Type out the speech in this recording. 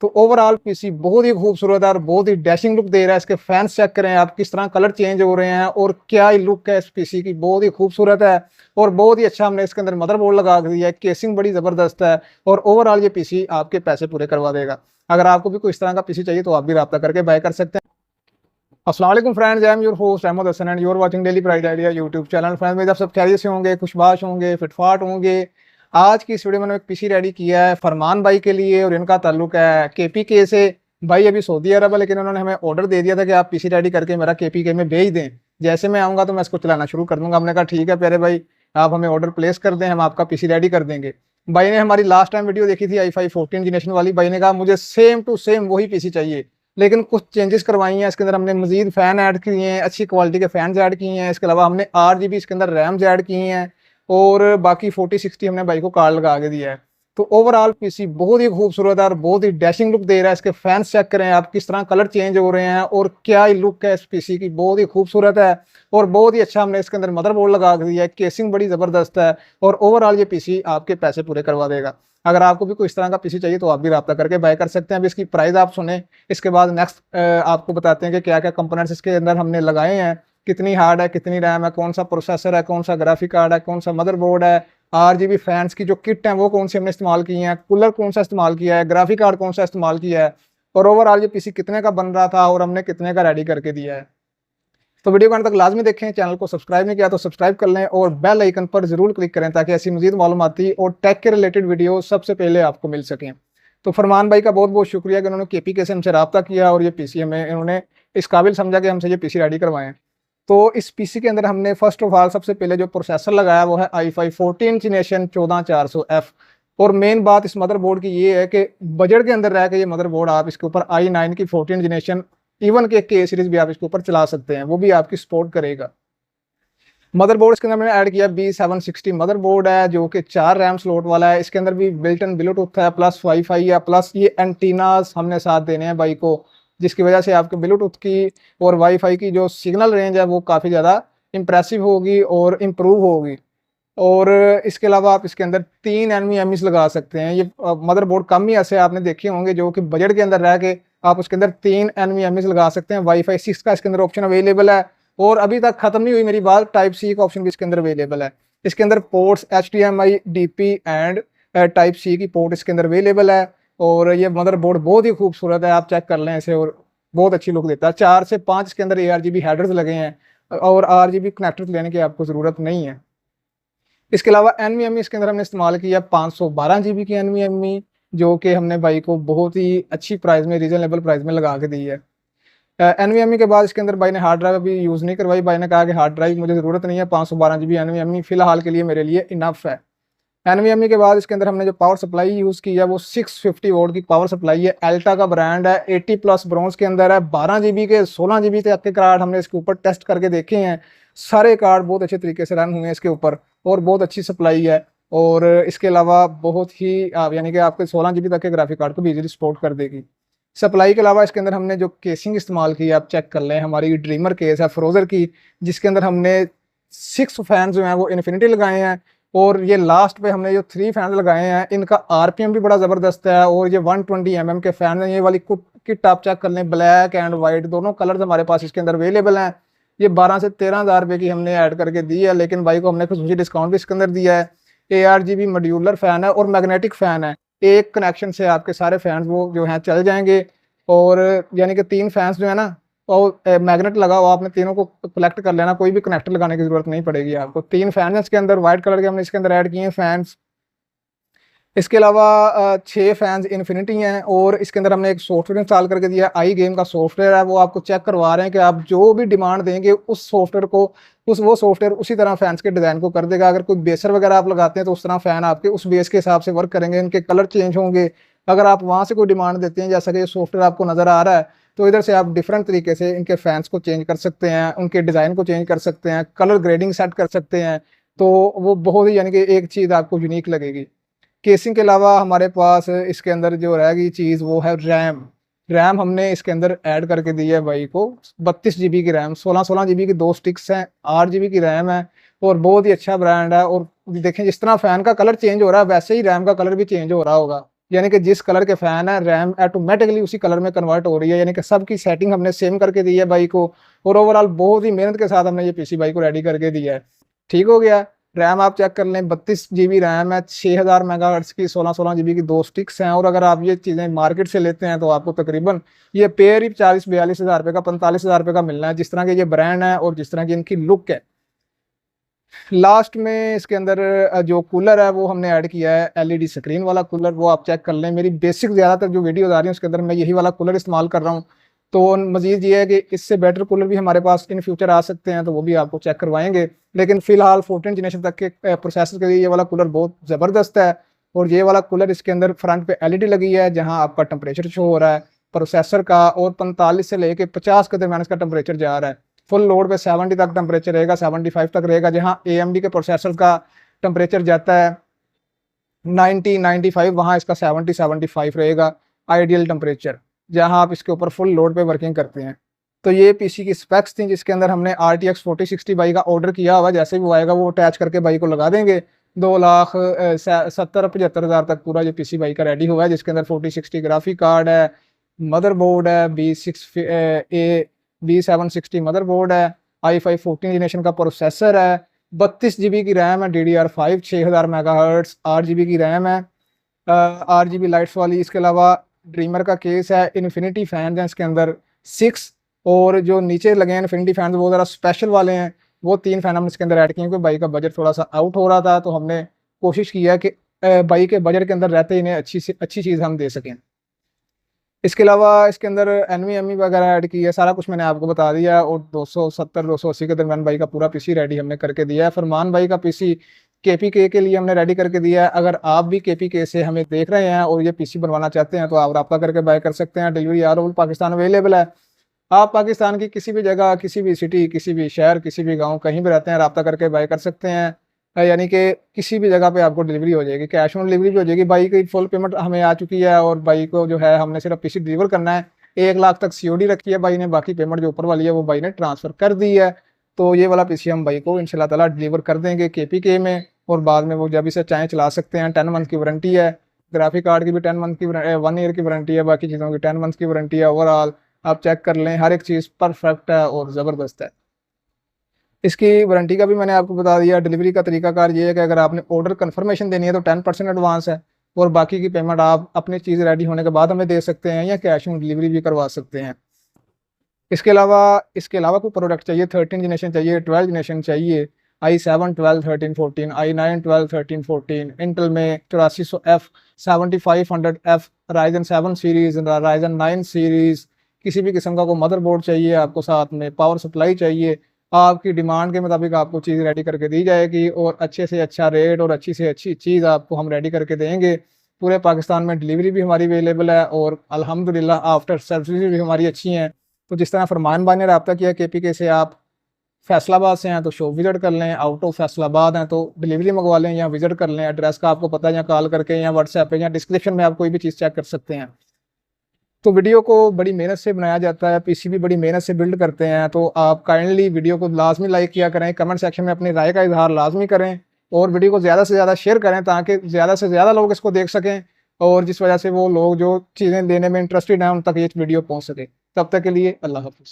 तो overall PC बहुत ही खूबसूरत है और बहुत ही डैशिंग लुक दे रहा है। इसके फैंस चेक करें आप, किस तरह कलर चेंज हो रहे हैं और क्या ही लुक है इस पीसी की, बहुत ही खूबसूरत है। और बहुत ही अच्छा हमने इसके अंदर मदरबोर्ड लगा दिया है, केसिंग बड़ी जबरदस्त है। और ओवरऑल ये पीसी आपके पैसे पूरे करवा देगा। अगर आपको भी कोई इस तरह का पीसी चाहिए तो आप भी रब्ता करके बाय कर सकते हैं। अस्सलाम वालेकुम friends, I am your host Ahmad Hasan and you are watching daily price idea YouTube channel. Friends, मेरे सब खैरियत से होंगे, खुशबाश होंगे, फिटफाट होंगे। आज की इस वीडियो में मैंने एक पीसी रेडी किया है फरमान भाई के लिए और इनका ताल्लुक है केपीके से। भाई अभी सऊदी अरब है, लेकिन उन्होंने हमें ऑर्डर दे दिया था कि आप पीसी रेडी करके मेरा केपीके में भेज दें। जैसे मैं आऊँगा तो मैं इसको चलाना शुरू कर दूंगा। हमने कहा ठीक है प्यारे भाई, आप हमें ऑर्डर प्लेस कर दें, हम आपका पीसी रेडी कर देंगे। भाई ने हमारी लास्ट टाइम वीडियो देखी थी i5 14 जनरेशन वाली। भाई ने कहा मुझे सेम टू सेम वही पीसी चाहिए, लेकिन कुछ चेंजेस करवाई हैं। इसके अंदर हमने मजीद फैन ऐड किए हैं, अच्छी क्वालिटी के फैंस ऐड किए हैं। इसके अलावा हमने 8 GB इसके अंदर रैम्स ऐड किए हैं और बाकी 4060 हमने बाइक को कार्ड लगा के दिया है। तो ओवरऑल पीसी बहुत ही खूबसूरत है और बहुत ही डैशिंग लुक दे रहा है। इसके फैंस चेक करें आप, किस तरह कलर चेंज हो रहे हैं और क्या ही लुक है इस पीसी की, बहुत ही खूबसूरत है। और बहुत ही अच्छा हमने इसके अंदर मदरबोर्ड लगा दिया है, केसिंग बड़ी जबरदस्त है। और ओवरऑल ये पीसी आपके पैसे पूरे करवा देगा। अगर आपको भी कोई इस तरह का पीसी चाहिए तो आप भी रब्ता करके बाय कर सकते हैं। अभी इसकी प्राइस आप सुने, इसके बाद नेक्स्ट आपको बताते हैं कि क्या क्या कंपोनेंट्स इसके अंदर हमने लगाए हैं, कितनी हार्ड है, कितनी रैम है, कौन सा प्रोसेसर है, कौन सा ग्राफिक कार्ड है, कौन सा मदरबोर्ड है, RGB फैंस की जो किट है वो कौन सी हमने इस्तेमाल की है, कूलर कौन सा इस्तेमाल किया है, ग्राफिक कार्ड कौन सा इस्तेमाल किया है, और ओवरऑल ये पीसी कितने का बन रहा था और हमने कितने का रेडी करके दिया है। तो वीडियो को अंत तक लाजमी देखें। चैनल को सब्सक्राइब नहीं किया तो सब्सक्राइब कर लें और बेल आइकन पर जरूर क्लिक करें ताकि ऐसी मजीद मालूमाती और टेक के रिलेटेड वीडियो सबसे पहले आपको मिल सकें। तो फरमान भाई का बहुत बहुत शुक्रिया कि उन्होंने केपीके से हमसे रब्ता किया और ये पीसी हमें इन्होंने इस काबिल समझा कि हमसे ये पीसी रेडी करवाएं। तो इस पीसी के अंदर हमने फर्स्ट ऑफ ऑल सबसे पहले जो प्रोसेसर लगाया वो है i5 14 जनरेशन 14400F। और मेन बात इस मदरबोर्ड की ये है कि बजट के अंदर रह के ये मदरबोर्ड आप इसके ऊपर i9 की 14 जनरेशन, इवन के सीरीज भी आप इसके ऊपर चला सकते हैं, वो भी आपकी सपोर्ट करेगा। मदरबोर्ड इसके अंदर मैंने ऐड किया B760 मदरबोर्ड है, जो कि 4 रैम स्लॉट वाला है। इसके अंदर भी बिल्ट इन ब्लूटूथ है, प्लस वाईफाई है, प्लस ये एंटीनास हमने साथ देने हैं बाइक को, जिसकी वजह से आपके ब्लूटूथ की और वाईफाई की जो सिग्नल रेंज है वो काफ़ी ज़्यादा इंप्रेसिव होगी और इम्प्रूव होगी। और इसके अलावा आप इसके अंदर 3 NVMe लगा सकते हैं। ये मदरबोर्ड कम ही ऐसे आपने देखे होंगे जो कि बजट के अंदर रह के आप उसके अंदर 3 NVMe लगा सकते हैं। वाईफाई 6 का इसके अंदर ऑप्शन अवेलेबल है। और अभी तक खत्म नहीं हुई मेरी बात, टाइप सी का ऑप्शन भी इसके अंदर अवेलेबल है। इसके अंदर ports HDMI, DP and type C की पोर्ट इसके अंदर अवेलेबल है। और ये मदरबोर्ड बहुत ही खूबसूरत है, आप चेक कर लें इसे, और बहुत अच्छी लुक देता है। 4 से 5 इसके अंदर ARGB हेडर्स लगे हैं और RGB कनेक्टर्स लेने की आपको ज़रूरत नहीं है। इसके अलावा NVMe इसके अंदर हमने इस्तेमाल किया 512 GB की NVMe, जो कि हमने भाई को बहुत ही अच्छी प्राइस में, रीजनेबल प्राइस में लगा के दी है। NVMe के बाद इसके अंदर भाई ने हार्ड ड्राइव अभी यूज़ नहीं करवाई। भाई ने कहा कि हार्ड ड्राइव मुझे ज़रूरत नहीं है, 512 GB NVMe फिलहाल के लिए मेरे लिए इनफ है। NVMe के बाद इसके अंदर हमने जो पावर सप्लाई यूज़ की है वो 650 वोल्ट की पावर सप्लाई है। एल्टा का ब्रांड है, 80+ ब्रॉन्ज के अंदर है। 12 GB के 16 GB तक के कार्ड हमने इसके ऊपर टेस्ट करके देखे हैं, सारे कार्ड बहुत अच्छे तरीके से रन हुए हैं इसके ऊपर और बहुत अच्छी सप्लाई है। और इसके अलावा बहुत ही यानी कि आपके 16 GB तक के ग्राफिक कार्ड को भी इजीली सपोर्ट कर देगी। सप्लाई के अलावा इसके अंदर हमने जो केसिंग इस्तेमाल की है आप चेक कर लें, हमारी ड्रीमर केस है फ्रोजर की, जिसके अंदर हमने 6 फैन जो हैं वो इन्फिनिटी लगाए हैं। और ये लास्ट पे हमने जो 3 फैन लगाए हैं इनका RPM भी बड़ा ज़बरदस्त है। और ये 120 mm के फैन हैं। ये वाली किट आप चेक कर लें, ब्लैक एंड वाइट दोनों कलर्स हमारे पास इसके अंदर अवेलेबल हैं। ये 12 से 13 हज़ार रुपये की हमने ऐड करके दी है, लेकिन भाई को हमने खुसूसी डिस्काउंट भी इसके अंदर दिया है। ARGB मॉड्यूलर फ़ैन है और मैग्नेटिक फ़ैन है। एक कनेक्शन से आपके सारे फैंस वो जो हैं चल जाएंगे। और यानी कि 3 फैंस जो है ना, और मैग्नेट लगा हुआ, आपने तीनों को कलेक्ट कर लेना, कोई भी कनेक्टर लगाने की जरूरत नहीं पड़ेगी आपको। 3 फैन है इसके अंदर, व्हाइट कलर के हमने इसके अंदर ऐड किए हैं फैंस। इसके अलावा 6 फैंस इन्फिनिटी हैं और इसके अंदर हमने एक सॉफ्टवेयर इंस्टॉल करके दिया है। आई गेम का सॉफ्टवेयर है, वो आपको चेक करवा रहे हैं कि आप जो भी डिमांड देंगे उस सॉफ्टवेयर को, वो सॉफ्टवेयर उसी तरह फैंस के डिज़ाइन को कर देगा। अगर कोई बेसर वगैरह आप लगाते हैं तो उस तरह फैन आपके उस बेस के हिसाब से वर्क करेंगे, इनके कलर चेंज होंगे। अगर आप वहाँ से कोई डिमांड देते हैं, जैसा कि ये सॉफ्टवेयर आपको नज़र आ रहा है, तो इधर से आप डिफरेंट तरीके से इनके फैंस को चेंज कर सकते हैं, उनके डिज़ाइन को चेंज कर सकते हैं, कलर ग्रेडिंग सेट कर सकते हैं। तो वो बहुत ही यानी कि एक चीज़ आपको यूनिक लगेगी। केसिंग के अलावा हमारे पास इसके अंदर जो रहेगी चीज़ वो है रैम। रैम हमने इसके अंदर ऐड करके दी है भाई को 32 GB की रैम, 16 GB की 2 स्टिक्स हैं, 8 GB की रैम है और बहुत ही अच्छा ब्रांड है। और देखें जिस तरह फ़ैन का कलर चेंज हो रहा है वैसे ही रैम का कलर भी चेंज हो रहा होगा। यानी कि जिस कलर के फ़ैन है रैम ऑटोमेटिकली उसी कलर में कन्वर्ट हो रही है, यानी कि सबकी सेटिंग हमने सेम करके दी है बाइक को। और ओवरऑल बहुत ही मेहनत के साथ हमने ये पीसी बाइक को रेडी करके दिया है। ठीक हो गया। रैम आप चेक कर लें, 32 जीबी रैम है, 6000 मेगाहर्ट्ज़ की 16-16 जीबी की 2 स्टिक्स हैं। और अगर आप ये चीज़ें मार्केट से लेते हैं तो आपको तकरीबन ये पेयर ही 40-42 हज़ार रुपये का, 45 हज़ार रुपये का मिलना है, जिस तरह के ये ब्रांड है और जिस तरह की इनकी लुक है। लास्ट में इसके अंदर जो कूलर है वो हमने ऐड किया है एलईडी स्क्रीन वाला कूलर, वो आप चेक कर लें। मेरी बेसिक ज़्यादातर जो वीडियोज़ आ रही हैं उसके अंदर मैं यही वाला कूलर इस्तेमाल कर रहा हूँ। तो मज़ीद ये है कि इससे बेटर कूलर भी हमारे पास इन फ्यूचर आ सकते हैं, तो वो भी आपको चेक करवाएंगे। लेकिन फ़िलहाल 14 जनरेशन तक के प्रोसेसर के लिए ये वाला कूलर बहुत ज़बरदस्त है। और ये वाला कूलर इसके अंदर फ्रंट पे एलईडी लगी है जहाँ आपका टेम्परेचर शो हो रहा है प्रोसेसर का, और 45 से लेके 50 के दरमियान इसका टेम्परेचर जा रहा है। फुल लोड पे 70 तक टेम्परेचर रहेगा, 75 तक रहेगा, जहाँ AMD के प्रोसेसर का टेम्परेचर जाता है 90-95, वहाँ इसका 70-75 रहेगा आइडियल टेम्परेचर, जहाँ आप इसके ऊपर फुल लोड पे वर्किंग करते हैं। तो ये पीसी की स्पेक्स थी जिसके अंदर हमने RTX 4060 बाई का ऑर्डर किया हुआ। जैसे भी वो आएगा वो अटैच करके बाई को लगा देंगे। 2,70,75 हज़ार तक पूरा ये पीसी बाई का रेडी हुआ है, जिसके अंदर 4060 ग्राफिक कार्ड है, मदरबोर्ड है, B760 मदरबोर्ड है, i5 14 जनरेशन का प्रोसेसर है, 32 जीबी की रैम है, DDR5 6000 मेगाहर्ट्ज़, 8 जीबी की रैम है, RGB लाइट्स वाली। इसके अलावा ड्रीमर का केस है, इन्फिनिटी फैन हैं इसके अंदर 6, और जो नीचे लगे हैं इन्फिनिटी फैन वो ज़रा स्पेशल वाले हैं, वो 3 फैन हमने इसके अंदर ऐड किए हैं, क्योंकि बाइक का बजट थोड़ा सा आउट हो रहा था, तो हमने कोशिश की है कि बाइक के बजट के अंदर रहते ही इन्हें अच्छी से अच्छी चीज़ हम दे सकें। इसके अलावा इसके अंदर एनवीएमई वगैरह ऐड की है, सारा कुछ मैंने आपको बता दिया है। और 270-280 के दरमियान बाई का पूरा पीसी रेडी हमने करके दिया है। फरमान बाई का पीसी केपीके के लिए हमने रेडी करके दिया है। अगर आप भी केपीके से हमें देख रहे हैं और ये पीसी बनवाना चाहते हैं तो आप रब्ता करके बाय कर सकते हैं। Delivery all over Pakistan available है। आप पाकिस्तान की किसी भी जगह, किसी भी सिटी, किसी भी शहर, किसी भी गाँव, कहीं भी रहते हैं, रब्ता करके बाय कर सकते हैं। यानी कि किसी भी जगह पे आपको डिलीवरी हो जाएगी, कैश ऑन डिलीवरी भी हो जाएगी। बाइक की फुल पेमेंट हमें आ चुकी है और बाइक को जो है हमने सिर्फ पीसी डिलीवर करना है। 1 लाख तक सीओडी रखी है बाई ने, बाकी पेमेंट जो ऊपर वाली है वो बाई ने ट्रांसफ़र कर दी है। तो ये वाला पीसी हम बाइक को इंशाल्लाह ताला डिलीवर कर देंगे केपीके में, और बाद में वो जब इसे चाहें चला सकते हैं। 10 मंथ की वारंटी है, ग्राफिक कार्ड की भी 10 मंथ की 1 ईयर की वारंटी है, बाकी चीज़ों की 10 मंथ की वारंटी है। ओवरऑल आप चेक कर लें, हर एक चीज़ परफेक्ट है और ज़बरदस्त है। इसकी वारंटी का भी मैंने आपको बता दिया। डिलीवरी का तरीकाकार ये है कि अगर आपने ऑर्डर कंफर्मेशन देनी है तो 10% एडवांस है, और बाकी की पेमेंट आप अपनी चीज़ रेडी होने के बाद हमें दे सकते हैं, या कैश ऑन डिलीवरी भी करवा सकते हैं। इसके अलावा कोई प्रोडक्ट चाहिए, 13 जनरेशन चाहिए, 12 जनरेशन चाहिए, i7 12 13 14, i9 12 13 14, इंटेल में 8400F, 7500F, Ryzen 7 series, Ryzen 9 series, किसी भी किस्म का कोई मदरबोर्ड चाहिए आपको, साथ में पावर सप्लाई चाहिए, आपकी डिमांड के मुताबिक आपको चीज़ रेडी करके दी जाएगी, और अच्छे से अच्छा रेट और अच्छी से अच्छी चीज़ आपको हम रेडी करके देंगे। पूरे पाकिस्तान में डिलीवरी भी हमारी अवेलेबल है, और अल्हम्दुलिल्लाह आफ्टर सर्विस भी हमारी अच्छी हैं। तो जिस तरह फरमान भाई ने रब्ता किया केपीके से, आप फैसलाबाद से हैं तो शॉप विज़िट कर लें, आउट ऑफ फैसलाबाद हैं तो डिलीवरी मंगवा लें या विज़िट कर लें। एड्रेस का आपको पता है, या कॉल करके या व्हाट्सएप पे या डिस्क्रिप्शन में आप कोई भी चीज़ चेक कर सकते हैं। तो वीडियो को बड़ी मेहनत से बनाया जाता है, पीसी भी बड़ी मेहनत से बिल्ड करते हैं, तो आप काइंडली वीडियो को लाजमी लाइक किया करें, कमेंट सेक्शन में अपनी राय का इजहार लाजमी करें, और वीडियो को ज़्यादा से ज़्यादा शेयर करें ताकि ज़्यादा से ज़्यादा लोग इसको देख सकें, और जिस वजह से वो लोग जो चीज़ें लेने में इंटरेस्टेड हैं उन तक ये वीडियो पहुँच सके। तब तक के लिए अल्लाह हाफ़िज़।